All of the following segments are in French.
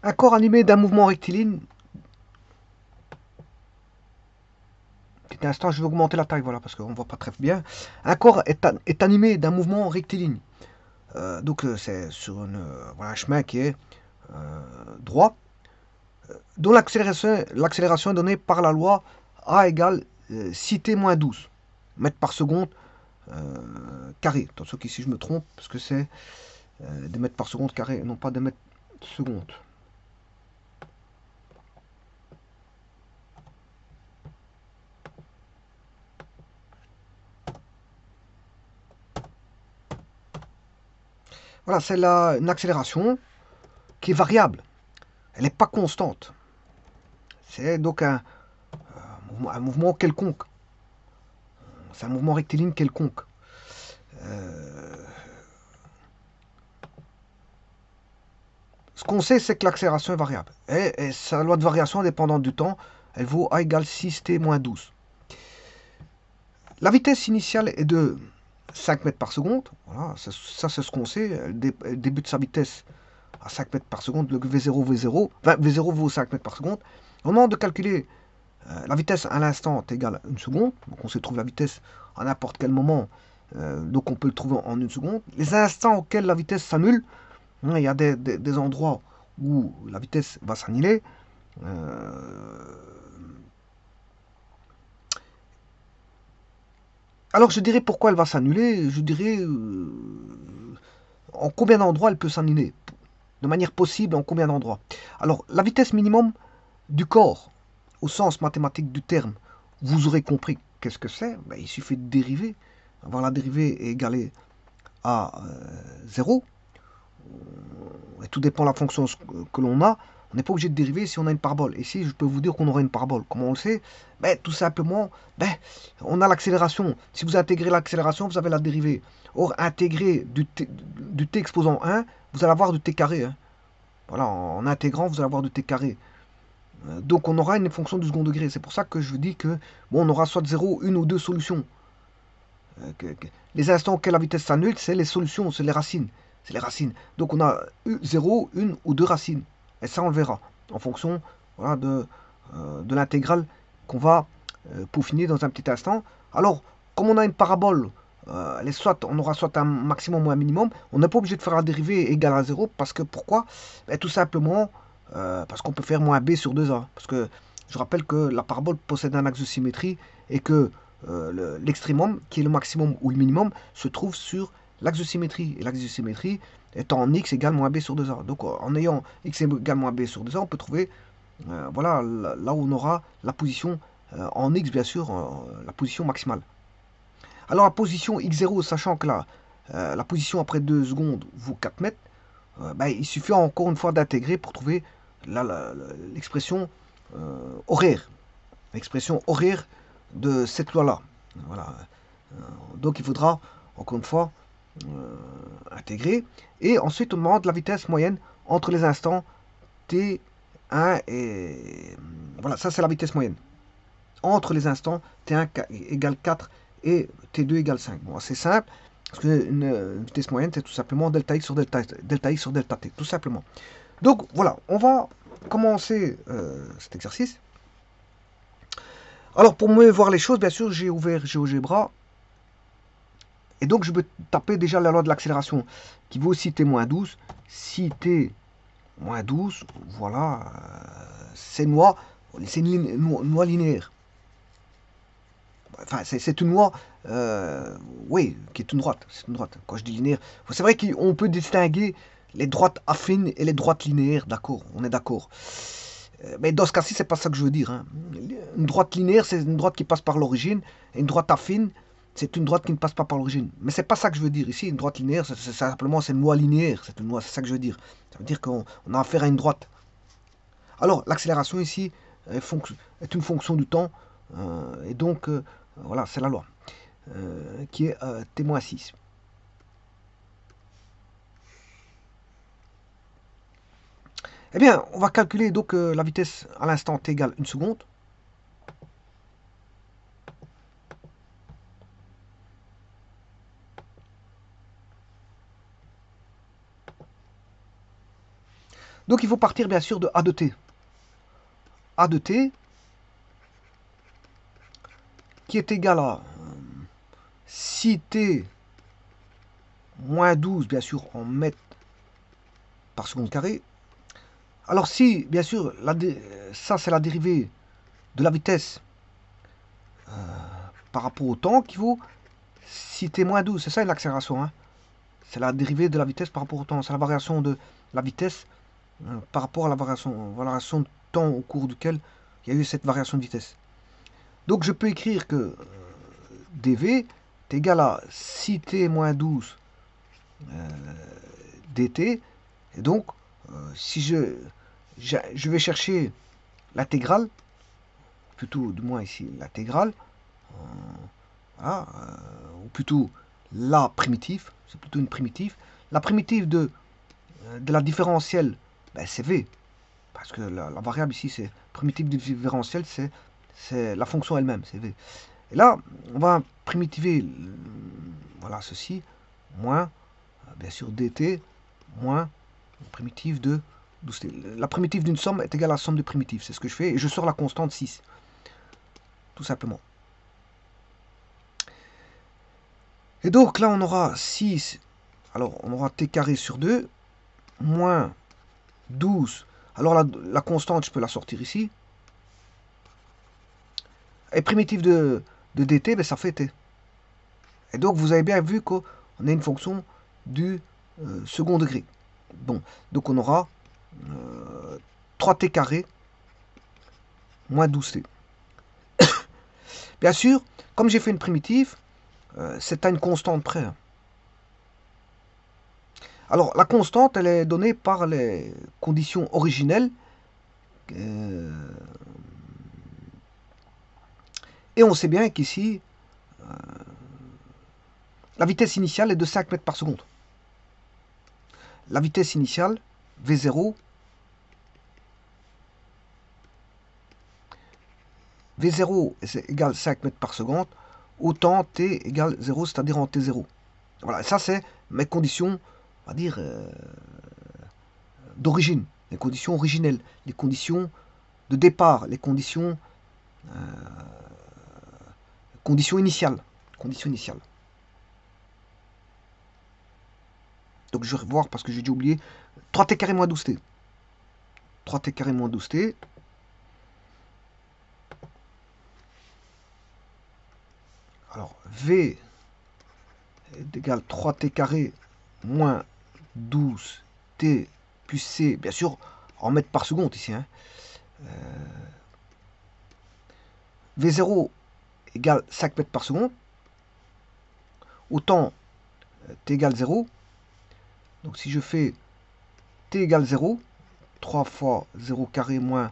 Un corps animé d'un mouvement rectiligne. Petit instant, je vais augmenter la taille, voilà, parce qu'on ne voit pas très bien. Un corps est animé d'un mouvement rectiligne. C'est sur voilà, un chemin qui est droit, dont l'accélération est donnée par la loi A égale 6t-12 mètres par seconde carré. Attention qu'ici je me trompe, parce que c'est des mètres par seconde carré, non pas des mètres secondes. Voilà, c'est là une accélération qui est variable. Elle n'est pas constante. C'est donc un mouvement quelconque. C'est un mouvement rectiligne quelconque. Ce qu'on sait, c'est que l'accélération est variable. Et sa loi de variation indépendante du temps, elle vaut A égale 6t-12. La vitesse initiale est de 5 mètres par seconde. Voilà, ça c'est ce qu'on sait. Elle débute sa vitesse à 5 mètres par seconde, le V0, V0. Enfin, V0 vaut 5 mètres par seconde. Au moment de calculer la vitesse à l'instant est égale à 1 seconde. Donc on se trouve la vitesse à n'importe quel moment. Donc on peut le trouver en 1 seconde. Les instants auxquels la vitesse s'annule, il y a des endroits où la vitesse va s'annuler. Alors je dirais pourquoi elle va s'annuler. Je dirais en combien d'endroits elle peut s'annuler. De manière possible, en combien d'endroits. Alors la vitesse minimum du corps, au sens mathématique du terme, vous aurez compris qu'est-ce que c'est. Ben, il suffit de dériver. Avoir la dérivée égalée à 0. Et tout dépend de la fonction que l'on a. On n'est pas obligé de dériver si on a une parabole. Ici, je peux vous dire qu'on aura une parabole. Comment on le sait? Ben, tout simplement, on a l'accélération. Si vous intégrez l'accélération, vous avez la dérivée. Or, intégrer du t exposant 1, vous allez avoir du t carré. Hein. Voilà, en intégrant, vous allez avoir du t carré. Donc, on aura une fonction du second degré. C'est pour ça que je vous dis que bon, on aura soit 0, une ou deux solutions. Les instants auxquels la vitesse s'annule, c'est les solutions, c'est les racines. C'est les racines. Donc on a 0, une ou deux racines. Et ça, on le verra en fonction voilà, de l'intégrale qu'on va peaufiner dans un petit instant. Alors, comme on a une parabole, on aura soit un maximum ou un minimum, on n'est pas obligé de faire la dérivée égale à 0 parce que pourquoi? Tout simplement parce qu'on peut faire moins b sur 2a. Parce que je rappelle que la parabole possède un axe de symétrie et que l'extrémum, qui est le maximum ou le minimum, se trouve sur l'axe de symétrie. Et l'axe de symétrie étant en x égale moins b sur 2a. Donc en ayant x égale moins b sur 2a, on peut trouver voilà, là où on aura la position en x, bien sûr, la position maximale. Alors la position x0, sachant que la position après 2 secondes vaut 4 mètres, il suffit encore une fois d'intégrer pour trouver l'expression horaire. L'expression horaire de cette loi-là. Voilà. Donc il faudra, encore une fois, intégrer. Et ensuite, on demande la vitesse moyenne entre les instants T1 et... Voilà, ça c'est la vitesse moyenne. Entre les instants T1 égale 4 et T2 égale 5. Bon, c'est simple. Parce qu'une vitesse moyenne, c'est tout simplement delta x sur delta x sur delta t. Tout simplement. Donc voilà, on va commencer cet exercice. Alors pour mieux voir les choses, bien sûr, j'ai ouvert GeoGebra. Et donc je peux taper déjà la loi de l'accélération qui vaut 6t-12. 6t-12, voilà, c'est une loi linéaire. Enfin, c'est une loi, oui, qui est une droite. C'est une droite. Quand je dis linéaire, c'est vrai qu'on peut distinguer les droites affines et les droites linéaires, d'accord, on est d'accord. Mais dans ce cas-ci, c'est pas ça que je veux dire. Hein. Une droite linéaire, c'est une droite qui passe par l'origine, et une droite affine, c'est une droite qui ne passe pas par l'origine. Mais c'est pas ça que je veux dire ici. Une droite linéaire, c'est simplement c'est une loi linéaire. C'est une loi, c'est ça que je veux dire. Ça veut dire qu'on a affaire à une droite. Alors, l'accélération ici est une fonction du temps, et donc voilà, c'est la loi qui est t-6. Eh bien, on va calculer donc la vitesse à l'instant t égale 1 seconde. Donc il faut partir bien sûr de A de t. A de t qui est égal à si t moins 12, bien sûr, en mètres par seconde carré. Alors si, bien sûr, ça c'est la dérivée de la vitesse par rapport au temps qui vaut si t moins 12. C'est ça une accélération. Hein. C'est la dérivée de la vitesse par rapport au temps. C'est la variation de la vitesse par rapport à la variation de temps au cours duquel il y a eu cette variation de vitesse. Donc je peux écrire que dv est égal à 6t moins 12 dt. Et donc, si je vais chercher l'intégrale, plutôt du moins ici l'intégrale, voilà, ou plutôt la primitive, c'est plutôt une primitive. La primitive de la différentielle, ben, c'est v, parce que la variable ici, c'est primitive du différentiel, c'est la fonction elle-même, c'est v. Et là, on va primitiver, voilà, ceci, moins, bien sûr, dt, moins primitive de 12t. La primitive d'une somme est égale à la somme de primitives, c'est ce que je fais, et je sors la constante 6, tout simplement. Et donc là, on aura 6, alors on aura t carré sur 2, moins 12. Alors la constante, je peux la sortir ici. Et primitive de dt, ben, ça fait t. Et donc, vous avez bien vu qu'on a une fonction du second degré. Bon, donc on aura 3t carré moins 12t. Bien sûr, comme j'ai fait une primitive, c'est à une constante près. Hein. Alors, la constante, elle est donnée par les conditions originelles. Et on sait bien qu'ici, la vitesse initiale est de 5 mètres par seconde. La vitesse initiale, V0, V0 c'est égal 5 mètres par seconde, autant t égale 0, c'est-à-dire en t0. Voilà, ça c'est mes conditions, on va dire, d'origine, les conditions originelles, les conditions de départ, les conditions initiales. Conditions initiales. Donc je vais revoir parce que j'ai dû oublier 3t carré moins 12t. 3t carré moins 12t. Alors V est égal 3t carré moins 12t plus c, bien sûr, en mètres par seconde ici. Hein. V0 égale 5 mètres par seconde. Autant t égale 0. Donc si je fais t égale 0, 3 fois 0 carré moins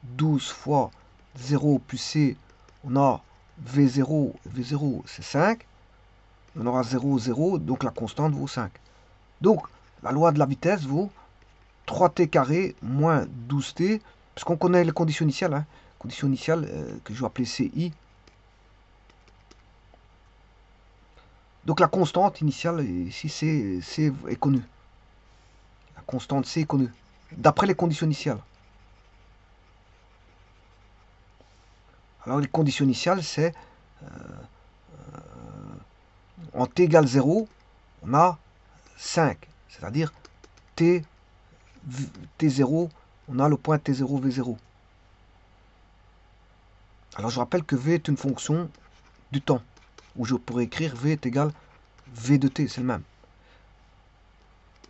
12 fois 0 plus c, on a V0, V0 c'est 5. On aura 0, 0, donc la constante vaut 5. Donc la loi de la vitesse vaut 3t carré moins 12t, parce qu'on connaît les conditions initiales. Hein. Conditions initiales que je vais appeler CI. Donc la constante initiale ici, C est connue. La constante C est connue, d'après les conditions initiales. Alors les conditions initiales, c'est en t égale 0, on a 5. C'est-à-dire t0, on a le point t0, v0. Alors je rappelle que v est une fonction du temps, où je pourrais écrire v est égal v de t, c'est le même.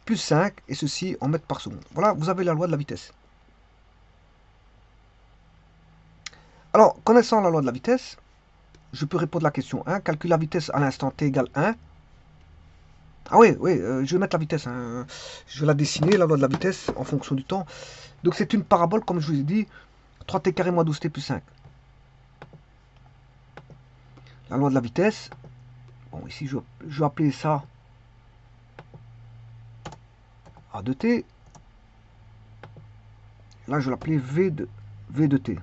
Plus 5, et ceci en mètres par seconde. Voilà, vous avez la loi de la vitesse. Alors, connaissant la loi de la vitesse, je peux répondre à la question 1. Calcule la vitesse à l'instant t égale 1. Ah oui, oui, je vais mettre la vitesse. Hein. Je vais la dessiner, la loi de la vitesse, en fonction du temps. Donc c'est une parabole, comme je vous ai dit, 3t carré moins 12t plus 5. La loi de la vitesse. Bon, ici, je vais appeler ça A de t. Là, je vais l'appeler v de t.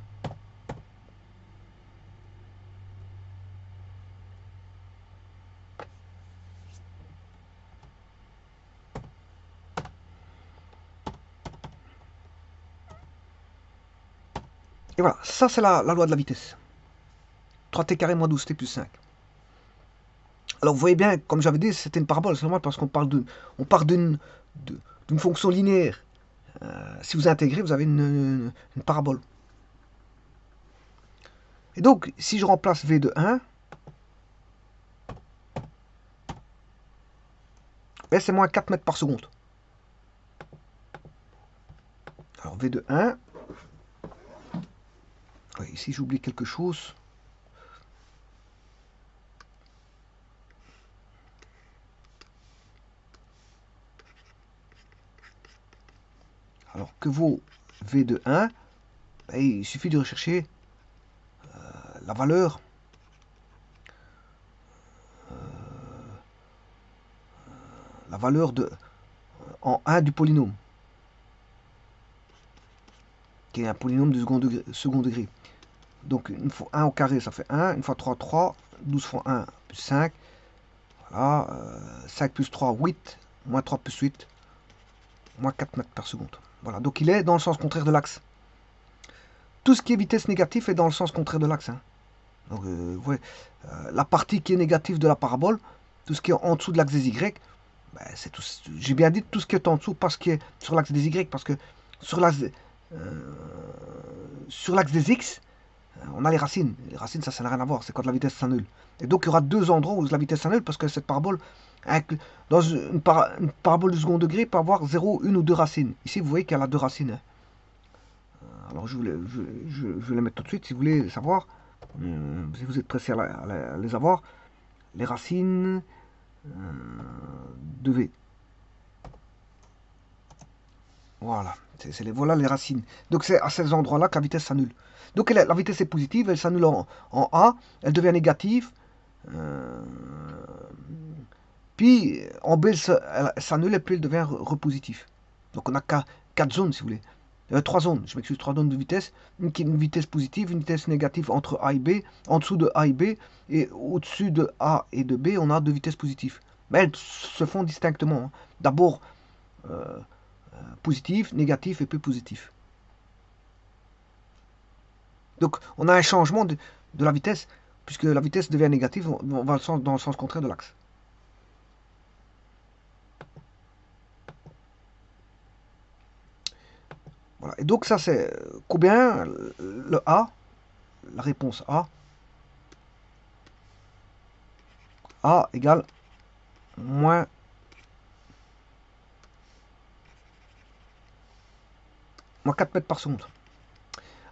Et voilà, ça c'est la loi de la vitesse. 3t carré moins 12t plus 5. Alors vous voyez bien, comme j'avais dit, c'était une parabole, c'est normal parce qu'on parle d'une fonction linéaire. Si vous intégrez, vous avez une parabole. Et donc, si je remplace v de 1, c'est moins 4 mètres par seconde. Alors v de 1, oui, ici j'oublie quelque chose. Alors que vaut v de 1, il suffit de rechercher la valeur de en 1 du polynôme, qui est un polynôme de second degré. Donc une fois 1 au carré, ça fait 1, une fois 3, 3, 12 fois 1 plus 5, voilà, 5 plus 3, 8, moins 3 plus 8, moins 4 mètres par seconde. Voilà, donc il est dans le sens contraire de l'axe. Tout ce qui est vitesse négative est dans le sens contraire de l'axe. Hein. Donc, ouais, la partie qui est négative de la parabole, tout ce qui est en dessous de l'axe des Y, ben, c'est tout. J'ai bien dit tout ce qui est en dessous parce qu'il est sur l'axe des Y, parce que sur l'axe des X, on a les racines. Les racines, ça n'a rien à voir. C'est quand la vitesse s'annule. Et donc, il y aura deux endroits où la vitesse s'annule parce que cette parabole, dans une parabole de second degré, peut avoir 0, 1 ou 2 racines. Ici, vous voyez qu'elle a 2 racines. Hein. Alors, je vais les mettre tout de suite si vous voulez savoir. Si vous êtes pressé à les avoir. Les racines de V. Voilà. Voilà les racines. Donc, c'est à ces endroits-là que la vitesse s'annule. Donc la vitesse est positive, elle s'annule en A, elle devient négative. Puis en B, elle s'annule et puis elle devient repositive. Donc on a 4 zones si vous voulez. 3 zones, je m'excuse, 3 zones de vitesse. Une vitesse positive, une vitesse négative entre A et B, en dessous de A et B, et au-dessus de A et de B, on a 2 vitesses positives. Mais elles se font distinctement. Hein. D'abord positif, négatif et puis positif. Donc on a un changement de la vitesse, puisque la vitesse devient négative, on va dans le sens contraire de l'axe. Voilà. Et donc ça c'est combien le A, la réponse A égale moins 4 mètres par seconde.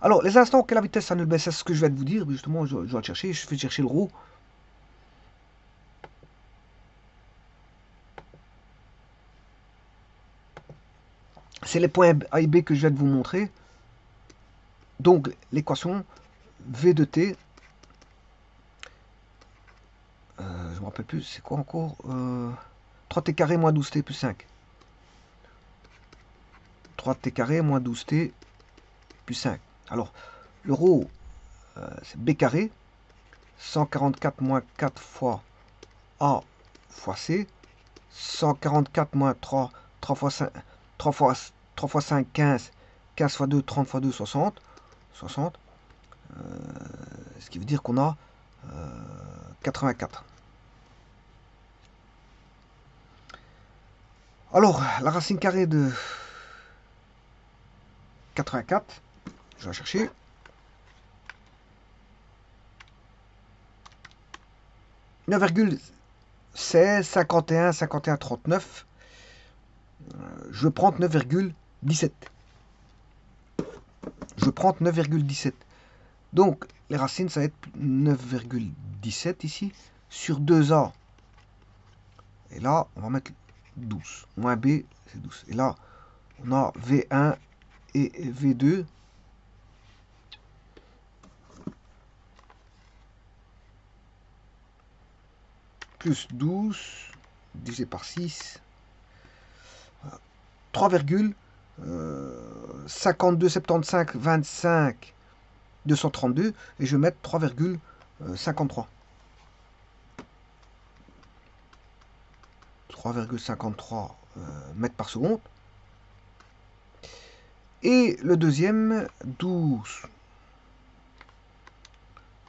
Alors, les instants auxquels la vitesse s'annule, c'est ce que je viens de vous dire. Justement, je dois le chercher. Je fais chercher le ρ. C'est les points A et B que je viens de vous montrer. Donc, l'équation V de t. Je ne me rappelle plus, c'est quoi encore 3t carré moins 12t plus 5. 3t carré moins 12t plus 5. Alors, le ρ, c'est b carré. 144 moins 4 fois A fois C. 144 moins 3, 3 fois 5, 3 fois 5, 15. 15 fois 2, 30 fois 2, 60. 60. Ce qui veut dire qu'on a 84. Alors, la racine carrée de 84, je vais la chercher. « 9,16, 51, 51, 39. Je prends 9,17. Je prends 9,17. Donc, les racines, ça va être 9,17 ici, sur 2A. Et là, on va mettre 12. Moins B, c'est 12. Et là, on a V1 et V2. Plus 12, divisé par 6. 3,52, 75, 25, 232. Et je vais mettre 3,53. 3,53 mètres par seconde. Et le deuxième, 12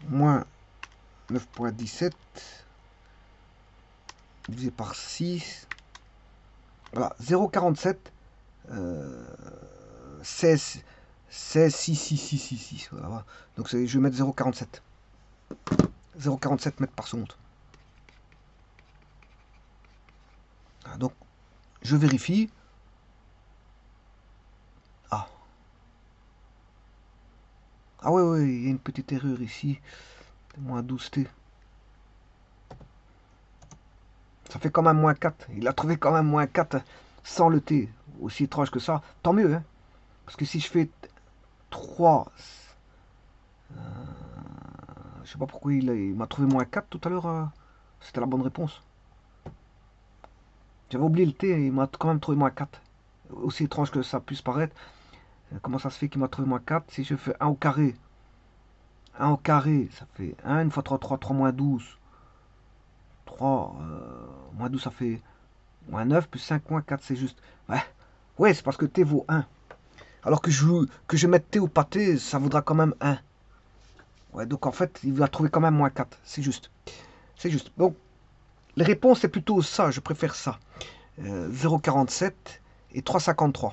moins 9,17 divisé par 6. Voilà, 0,47 16 16 6 6 6 6 6. Voilà. Donc je vais mettre 0,47. 0,47 mètres par seconde. Voilà, donc je vérifie. Ah. Ah ouais, ouais, il y a une petite erreur ici. Moins 12T. Ça fait quand même moins 4. Il a trouvé quand même moins 4 sans le T. Aussi étrange que ça. Tant mieux, hein. Parce que si je fais 3, je sais pas pourquoi il m'a trouvé moins 4 tout à l'heure. C'était la bonne réponse. J'avais oublié le T et il m'a quand même trouvé moins 4. Aussi étrange que ça puisse paraître. Comment ça se fait qu'il m'a trouvé moins 4? Si je fais 1 au carré, 1 au carré, ça fait 1, 1 fois 3, 3, 3 moins 12. 3, moins 12, ça fait moins 9, plus 5, moins 4, c'est juste. Ouais, ouais, c'est parce que T vaut 1. Alors que je mette T au pâté, ça vaudra quand même 1. Ouais, donc en fait, il va trouver quand même moins 4. C'est juste. C'est juste. Donc, les réponses, c'est plutôt ça. Je préfère ça. 0,47 et 3,53.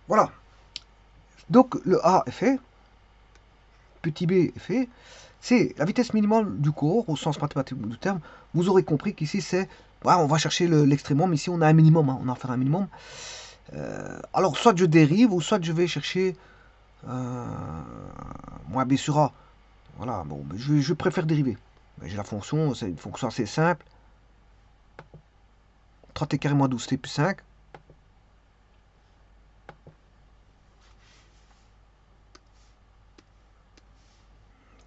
Voilà. Donc, le A est fait. Petit b est fait. C'est la vitesse minimale du corps, au sens mathématique du terme. Vous aurez compris qu'ici, c'est... Ouais, on va chercher l'extrémum. Ici, on a un minimum. Hein, on a affaire à un minimum. Alors, soit je dérive, ou soit je vais chercher moins b sur a. Voilà, bon, je préfère dériver. J'ai la fonction, c'est une fonction assez simple. 30 carré moins 12t plus 5.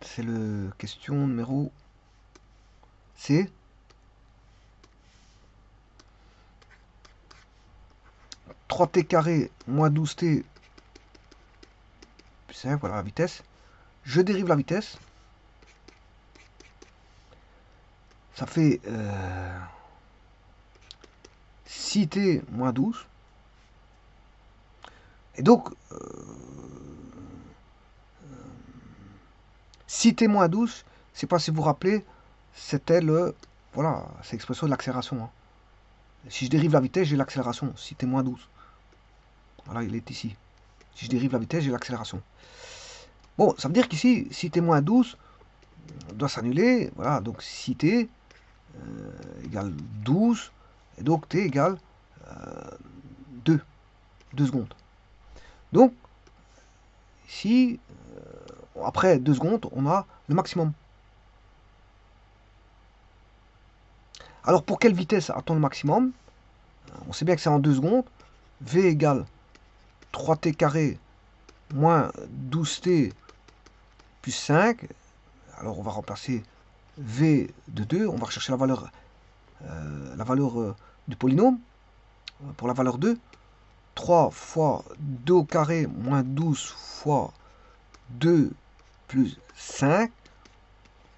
C'est le question numéro C. 3t carré moins 12t plus 5, voilà la vitesse. Je dérive la vitesse. Ça fait 6t moins 12. Et donc, 6t moins 12, je ne sais pas si vous vous rappelez, c'était le... Voilà, c'est l'expression de l'accélération. Hein. Si je dérive la vitesse, j'ai l'accélération. 6t moins 12. Voilà, il est ici. Si je dérive la vitesse, j'ai l'accélération. Bon, ça veut dire qu'ici, 6t moins 12 doit s'annuler. Voilà, donc 6t égale 12. Et donc t égale 2. 2 secondes. Donc, ici, après 2 secondes, on a le maximum. Alors, pour quelle vitesse attend le maximum? On sait bien que c'est en 2 secondes. V égale 3t carré moins 12t plus 5. Alors, on va remplacer V de 2. On va rechercher la valeur du polynôme. Pour la valeur 2. 3 fois 2 au carré moins 12 fois 2 plus 5.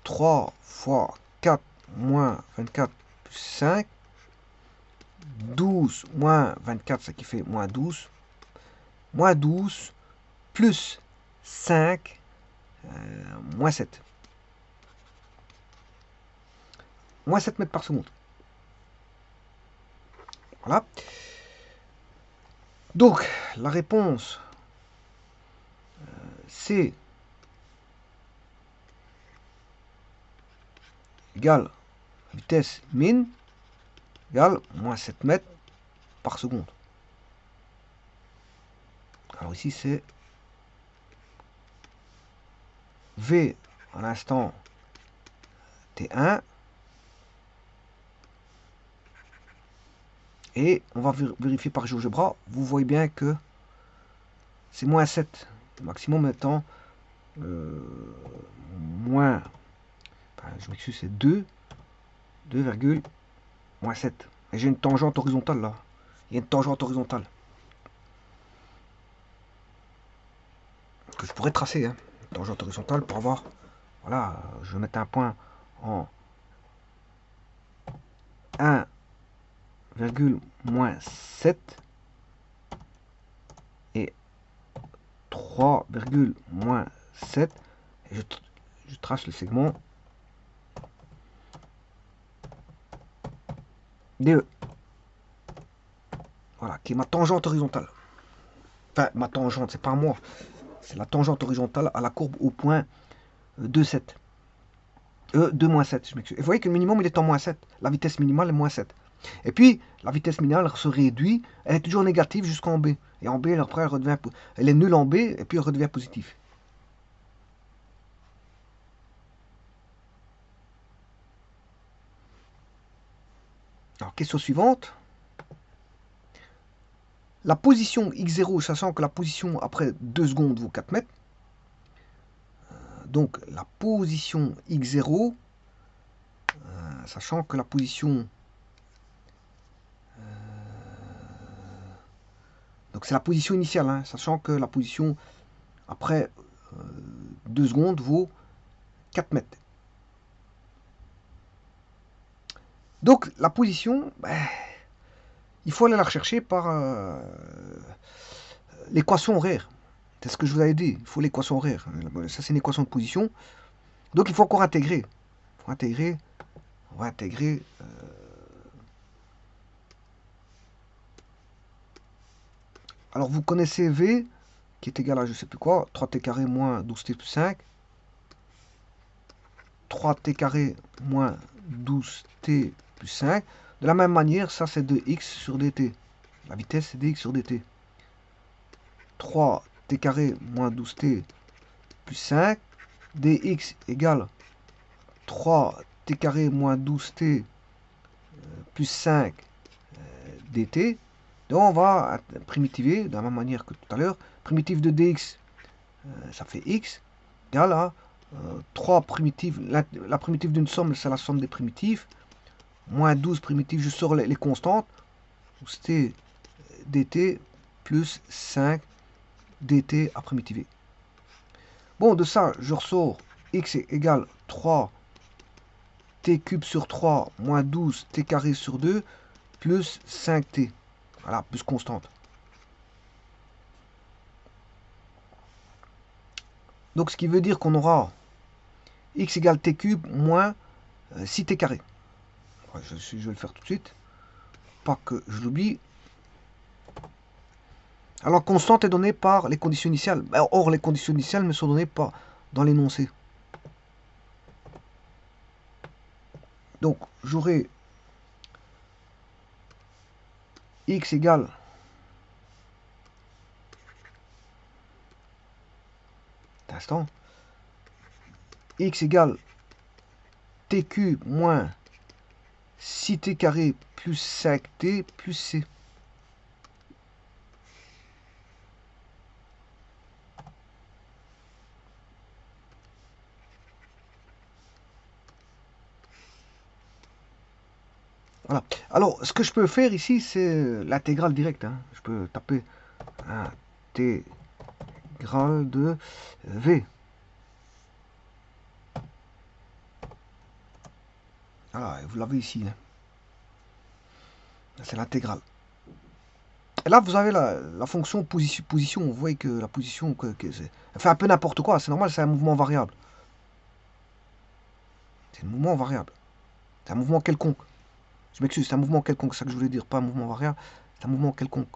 3 fois 4 moins 24 plus 5. 12 moins 24, ce qui fait moins 12. Moins 12 plus 5 moins 7. Moins 7 mètres par seconde. Voilà. Donc, la réponse, c'est égale vitesse min égale moins 7 mètres par seconde. Alors ici, c'est V à l'instant T1. Et on va vérifier par GeoGebra. Vous voyez bien que c'est moins 7. Le maximum étant moins, enfin, je m'excuse, c'est 2, moins 7. Et j'ai une tangente horizontale là. Il y a une tangente horizontale que je pourrais tracer. Hein. Une tangente horizontale pour avoir, voilà, je vais mettre un point en 1, moins 7 et 3, moins 7. Et je trace le segment DE. Voilà, qui est ma tangente horizontale. Enfin, ma tangente, c'est pas moi. C'est la tangente horizontale à la courbe au point 2, 7. 2 moins 7, je m'excuse. Et vous voyez que le minimum, il est en moins 7. La vitesse minimale est moins 7. Et puis, la vitesse minimale se réduit. Elle est toujours négative jusqu'en B. Et en B, après, elle est nulle en B, et puis elle redevient positive. Alors, question suivante. La position x0, sachant que la position après 2 secondes vaut 4 mètres. Donc, la position x0, sachant que la position... donc, c'est la position initiale, hein, sachant que la position après 2 secondes vaut 4 mètres. Donc, la position, il faut aller la rechercher par l'équation horaire. C'est ce que je vous avais dit. Il faut l'équation horaire. Ça, c'est une équation de position. Donc, il faut encore intégrer. On va intégrer. Alors, vous connaissez V, qui est égal à je sais plus quoi, 3t carré moins 12t plus 5. 3t carré moins 12t plus 5. De la même manière, ça, c'est 2x sur dt. La vitesse, c'est dx sur dt. 3t carré moins 12t plus 5, dx égale 3t carré moins 12t plus 5 dt. Donc on va primitiver de la même manière que tout à l'heure. Primitive de dx, ça fait x, égale à 3 primitives. La primitive d'une somme, c'est la somme des primitives. Moins 12 primitives, je sors les constantes. C'était dt plus 5 dt à primitiver. Bon, de ça, je ressors x égale 3 t cube sur 3 moins 12 t carré sur 2 plus 5t. Voilà, plus constante. Donc, ce qui veut dire qu'on aura x égale t cube moins 6t carré. Je vais le faire tout de suite. Pas que je l'oublie. Alors, constante est donnée par les conditions initiales. Or, les conditions initiales ne sont données pas dans l'énoncé. Donc, j'aurai x égale instant x égale t cube moins 6t carré plus 5t plus c. Voilà. Alors, ce que je peux faire ici, c'est l'intégrale directe. Hein. Je peux taper intégrale de v. Voilà, vous l'avez ici. Hein. C'est l'intégrale. Et là, vous avez la fonction position. Vous voyez que la position, elle fait un peu n'importe quoi. C'est normal, c'est un mouvement variable. C'est un mouvement variable. C'est un mouvement quelconque. Je m'excuse, c'est un mouvement quelconque. C'est ça que je voulais dire. Pas un mouvement variable. C'est un mouvement quelconque.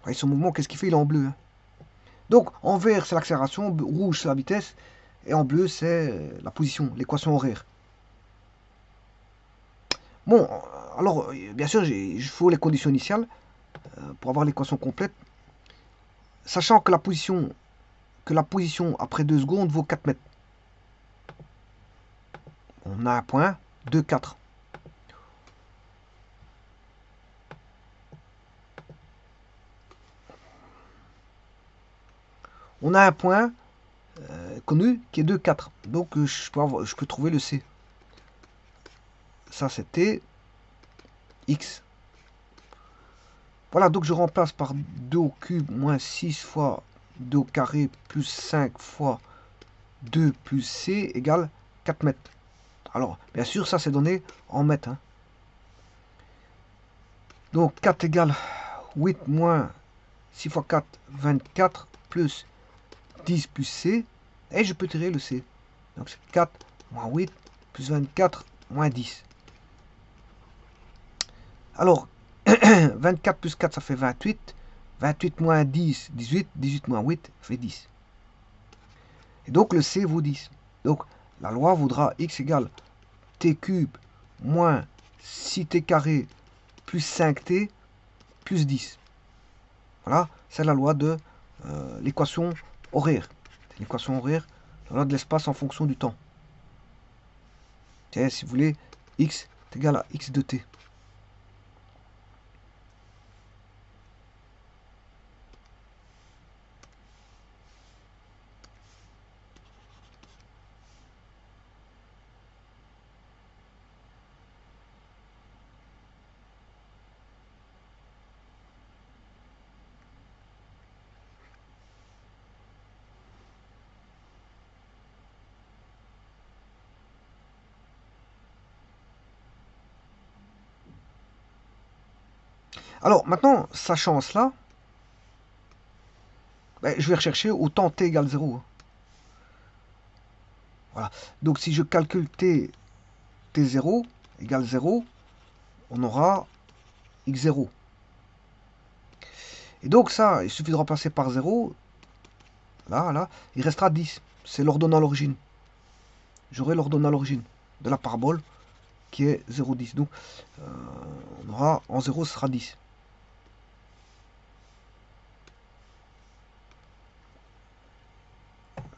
Et son mouvement, qu'est-ce qu'il fait? Il est en bleu. Hein. Donc, en vert, c'est l'accélération. Rouge, c'est la vitesse. Et en bleu, c'est la position, l'équation horaire. Bon, alors, bien sûr, il faut les conditions initiales pour avoir l'équation complète. Sachant que la position après 2 secondes vaut 4 mètres. On a un point, 2, 4. on a un point connu qui est 2, 4. Donc je peux trouver le C. Ça c'était X. Voilà, donc je remplace par 2 au cube moins 6 fois 2 au carré plus 5 fois 2 plus C égale 4 mètres. Alors, bien sûr, ça c'est donné en mètres. Hein. Donc 4 égale 8 moins 6 fois 4, 24, plus 10 plus C. Et je peux tirer le C. Donc c'est 4 moins 8 plus 24 moins 10. Alors, 24 plus 4, ça fait 28. 28 moins 10, 18. 18 moins 8, fait 10. Et donc le C vaut 10. Donc la loi vaudra x égale t cube moins 6t carré plus 5t plus 10. Voilà, c'est la loi de l'équation horaire. L'équation horaire, la loi de l'espace en fonction du temps. Tiens, si vous voulez, x est égal à x de t. Alors maintenant, sachant cela, ben, je vais rechercher au temps t égale 0. Voilà. Donc si je calcule t0 égale 0, on aura x0. Et donc ça, il suffit de remplacer par 0. Là, là, il restera 10. C'est l'ordonnée à l'origine. J'aurai l'ordonnée à l'origine de la parabole qui est 0,10. Donc on aura en 0, ce sera 10.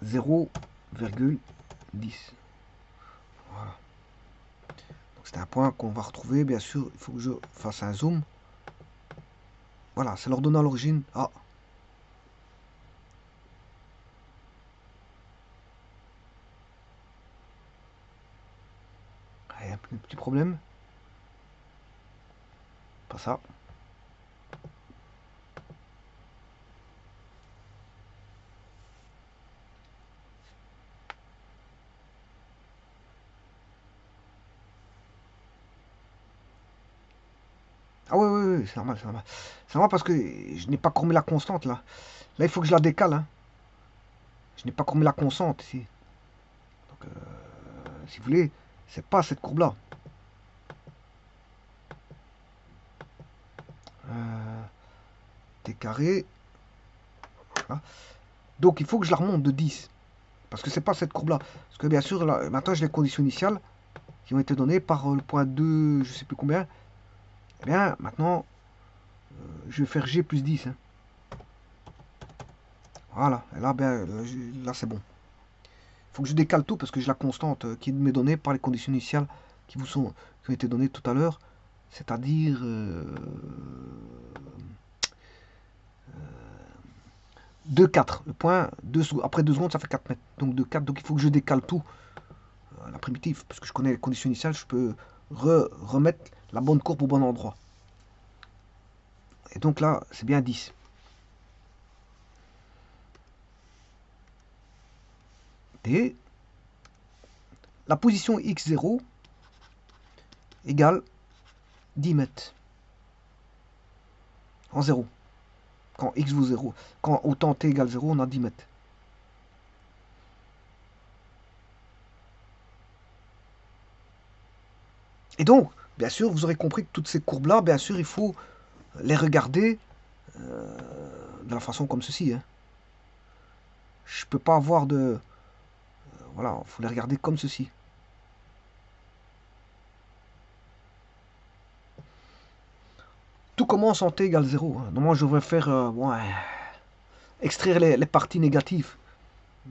« 0,10. Voilà. C'est un point qu'on va retrouver, bien sûr. Il faut que je fasse un zoom. Voilà, c'est l'ordonnée à l'origine. Ah. Il y a un petit problème. Pas ça. Ah oui, oui, oui, c'est normal, c'est normal. C'est normal parce que je n'ai pas courbé la constante là. Là, il faut que je la décale. Hein. Je n'ai pas courbé la constante ici. Donc, si vous voulez, c'est pas cette courbe-là. T carré. Voilà. Donc, il faut que je la remonte de 10. Parce que c'est pas cette courbe-là. Parce que bien sûr, là, maintenant, j'ai les conditions initiales qui ont été données par le point 2, je sais plus combien. Eh bien, maintenant, je vais faire G plus 10. Hein. Voilà. Et là, ben, là c'est bon. Il faut que je décale tout parce que j'ai la constante qui m'est donnée par les conditions initiales qui ont été données tout à l'heure. C'est-à-dire 2, 4. Le point, après 2 secondes, ça fait 4 mètres. Donc 2, 4. Donc il faut que je décale tout. La primitive, parce que je connais les conditions initiales, je peux remettre la bonne courbe au bon endroit. Et donc là, c'est bien 10. Et la position x0 égale 10 mètres. En 0. Quand x vaut 0. Quand au temps t égale 0, on a 10 mètres. Et donc, bien sûr, vous aurez compris que toutes ces courbes-là, bien sûr, il faut les regarder de la façon comme ceci. Hein. Je peux pas avoir de... voilà, il faut les regarder comme ceci. Tout commence en t égale 0. Hein. Normalement, je devrais faire... extraire les parties négatives.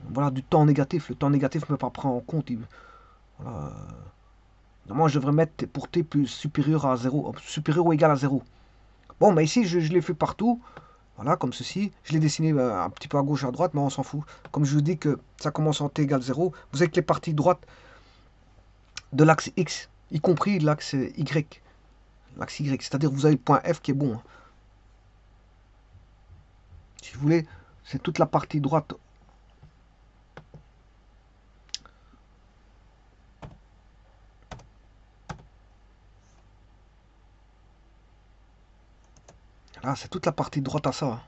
Voilà, du temps négatif. Le temps négatif ne peut pas prendre en compte. Voilà. Normalement, je devrais mettre pour t plus supérieur à 0. Supérieur ou égal à 0. Bon, mais ici, je l'ai fait partout. Voilà, comme ceci. Je l'ai dessiné un petit peu à gauche, à droite, mais on s'en fout. Comme je vous dis que ça commence en t égale 0, vous avez que les parties droites de l'axe X, y compris l'axe Y. L'axe Y, c'est-à-dire que vous avez le point F qui est bon. Si vous voulez, c'est toute la partie droite. Là, c'est toute la partie droite à ça.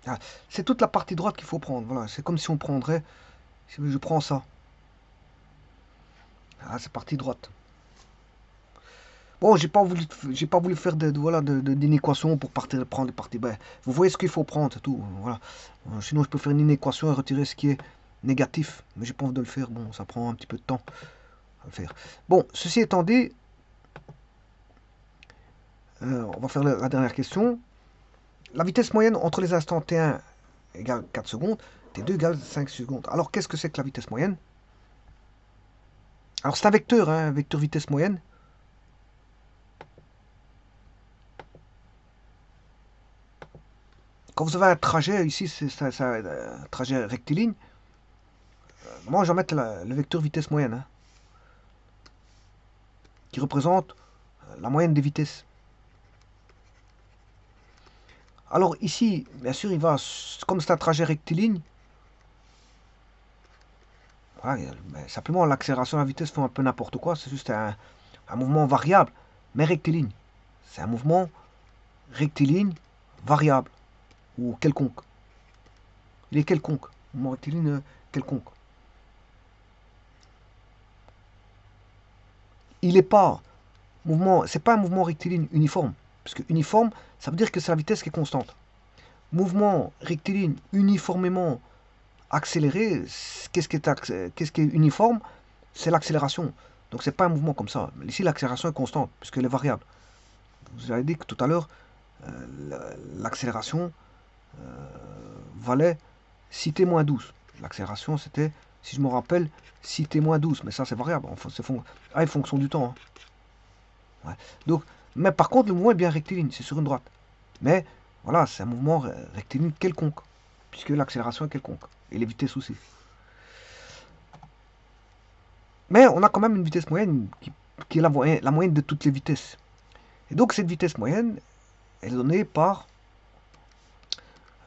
Ah, c'est toute la partie droite qu'il faut prendre. Voilà, c'est comme si on prendrait. Si je prends ça. Ah, c'est partie droite. Bon, j'ai pas voulu faire voilà, d'une équation pour prendre les parties. Ben, vous voyez ce qu'il faut prendre, c'est tout. Voilà. Sinon, je peux faire une équation et retirer ce qui est négatif. Mais j'ai pas envie de le faire. Bon, ça prend un petit peu de temps à le faire. Bon, ceci étant dit, on va faire la dernière question. La vitesse moyenne entre les instants t1 égale 4 secondes, t2 égale 5 secondes. Alors, qu'est-ce que c'est que la vitesse moyenne? Alors, c'est un vecteur, hein, un vecteur vitesse moyenne. Quand vous avez un trajet, ici, c'est un trajet rectiligne. Moi, je vais mettre le vecteur vitesse moyenne, hein, qui représente la moyenne des vitesses. Alors ici, bien sûr, il va, comme c'est un trajet rectiligne, voilà, simplement l'accélération et la vitesse font un peu n'importe quoi, c'est juste un mouvement variable, mais rectiligne. C'est un mouvement rectiligne variable, ou quelconque. Il est quelconque, mouvement rectiligne quelconque. Il n'est pas mouvement, c'est pas un mouvement rectiligne uniforme, parce que uniforme, ça veut dire que c'est la vitesse qui est constante. Mouvement rectiligne uniformément accéléré, qu'est-ce qui est uniforme? C'est l'accélération. Donc c'est pas un mouvement comme ça. Ici l'accélération est constante, puisqu'elle est variable. Vous avez dit que tout à l'heure, l'accélération valait 6t-12. L'accélération c'était, si je me rappelle, 6t-12. Mais ça c'est variable, enfin, c'est fonction du temps. Hein. Ouais. Donc, mais par contre, le mouvement est bien rectiligne, c'est sur une droite. Mais voilà, c'est un mouvement rectiligne quelconque, puisque l'accélération est quelconque. Et les vitesses aussi. Mais on a quand même une vitesse moyenne qui est la moyenne de toutes les vitesses. Et donc cette vitesse moyenne, elle est donnée par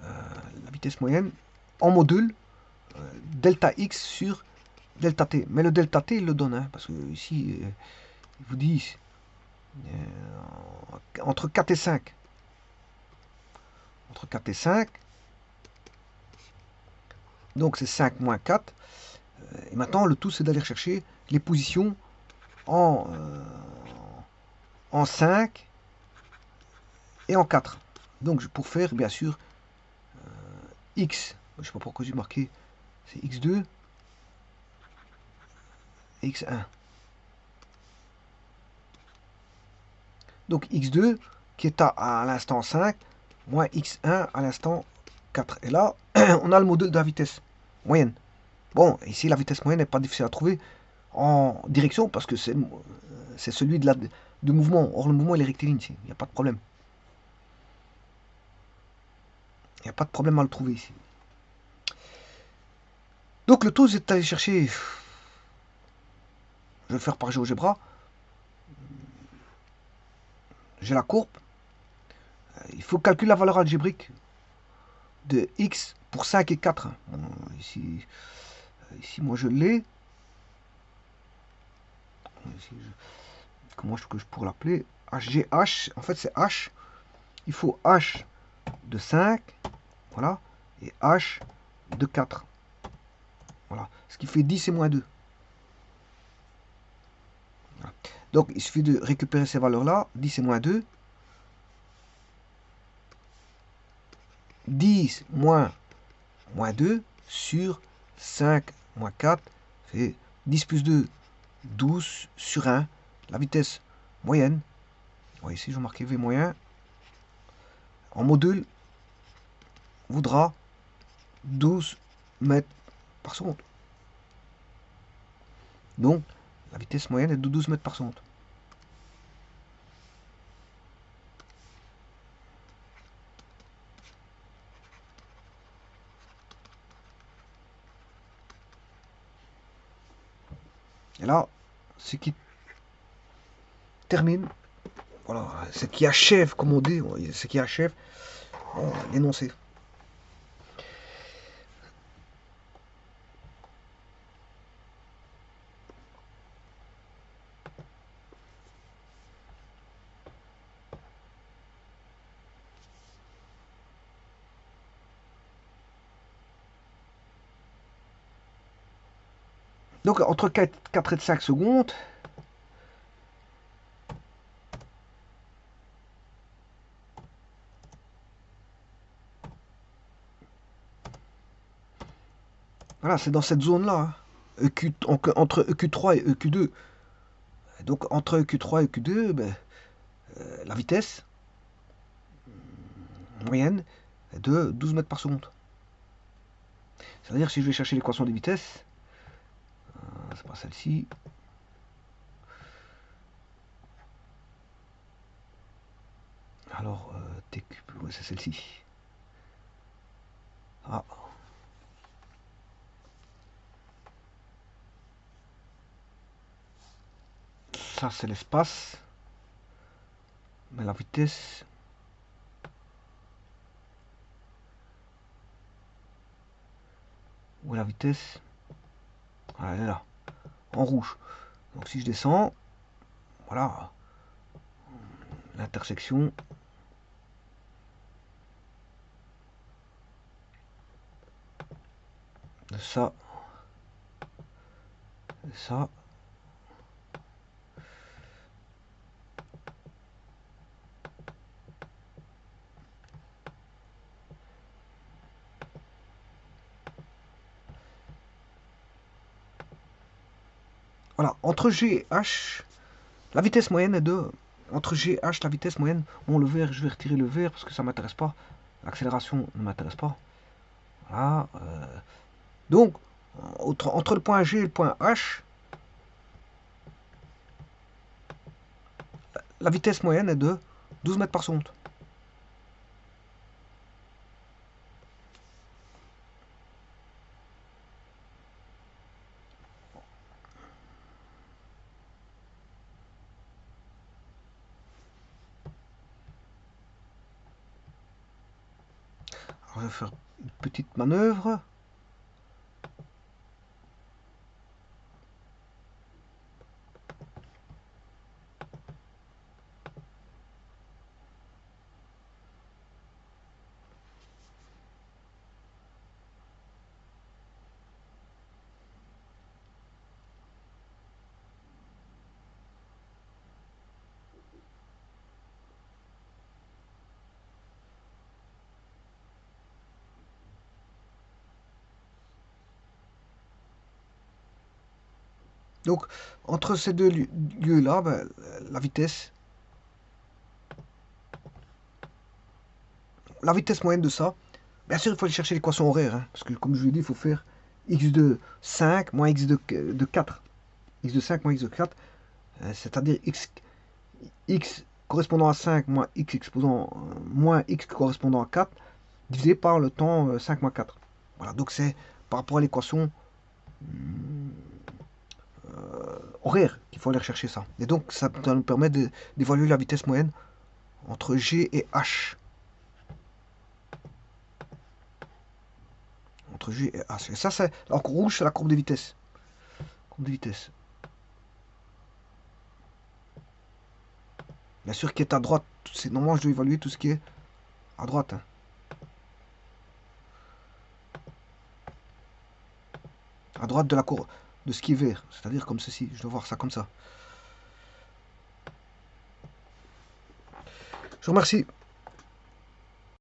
la vitesse moyenne en module delta x sur delta t. Mais le delta t, il le donne, hein, parce que ici, il vous dit entre 4 et 5. Entre 4 et 5. Donc c'est 5 moins 4. Et maintenant, le tout, c'est d'aller chercher les positions en, en 5 et en 4. Donc pour faire, bien sûr, x, je ne sais pas pourquoi j'ai marqué, c'est x2 et x1. Donc x2 qui est à l'instant 5 moins x1 à l'instant 4. Et là, on a le module de la vitesse moyenne. Bon, ici la vitesse moyenne n'est pas difficile à trouver en direction parce que c'est celui de mouvement. Or le mouvement il est rectiligne ici, il n'y a pas de problème. Il n'y a pas de problème à le trouver ici. Donc le tout c'est d'aller chercher, je vais le faire par GeoGebra. J'ai la courbe. Il faut calculer la valeur algébrique de x pour 5 et 4. Bon, ici, moi je l'ai. Comment est-ce que je pourrais l'appeler? HGH, en fait c'est H. Il faut H de 5, voilà, et H de 4. Voilà, ce qui fait 10 et moins 2. Voilà. Donc il suffit de récupérer ces valeurs-là, 10 et moins 2. 10 moins 2 sur 5 moins 4 fait 10 plus 2, 12 sur 1. La vitesse moyenne, ici je vais marquer V moyen, en module voudra 12 mètres par seconde. Donc, la vitesse moyenne est de 12 mètres par seconde. Et là, ce qui termine, voilà, ce qui achève, comme on dit, ce qui achève l'énoncé. Donc, entre 4 et 5 secondes, voilà, c'est dans cette zone-là, hein. Entre EQ3 et EQ2. Donc, entre EQ3 et EQ2, ben, la vitesse moyenne est de 12 mètres par seconde. C'est-à-dire, si je vais chercher l'équation des vitesses, c'est pas celle-ci. Alors, TQ, ouais, c'est celle-ci. Ah. Ça, c'est l'espace. Mais la vitesse... Où est la vitesse? Ah, elle est là, en rouge. Donc si je descends, voilà, l'intersection de ça et ça. Voilà, entre G et H, la vitesse moyenne est de... Entre G et H, la vitesse moyenne... Bon, le vert, je vais retirer le vert parce que ça m'intéresse pas. L'accélération ne m'intéresse pas. Voilà. Donc, entre le point G et le point H, la vitesse moyenne est de 12 mètres par seconde. Alors, je vais faire une petite manœuvre. Donc, entre ces deux lieux-là, ben, la vitesse moyenne de ça, bien sûr, il faut aller chercher l'équation horaire, hein, parce que comme je vous l'ai dit, il faut faire x de 5 moins x de 4. X de 5 moins x de 4, c'est-à-dire x correspondant à 5 moins x exposant moins x correspondant à 4, divisé par le temps 5 moins 4. Voilà, donc c'est par rapport à l'équation horaire qu'il faut aller chercher ça. Et donc ça nous permet d'évaluer la vitesse moyenne entre G et H. Entre G et H. Et ça, c'est en rouge, c'est la courbe de vitesse. Courbe de vitesse. Bien sûr, qui est à droite. Normalement, je dois évaluer tout ce qui est à droite. Hein. À droite de la courbe, de ce qui est vert. C'est-à-dire comme ceci. Je dois voir ça comme ça. Je vous remercie.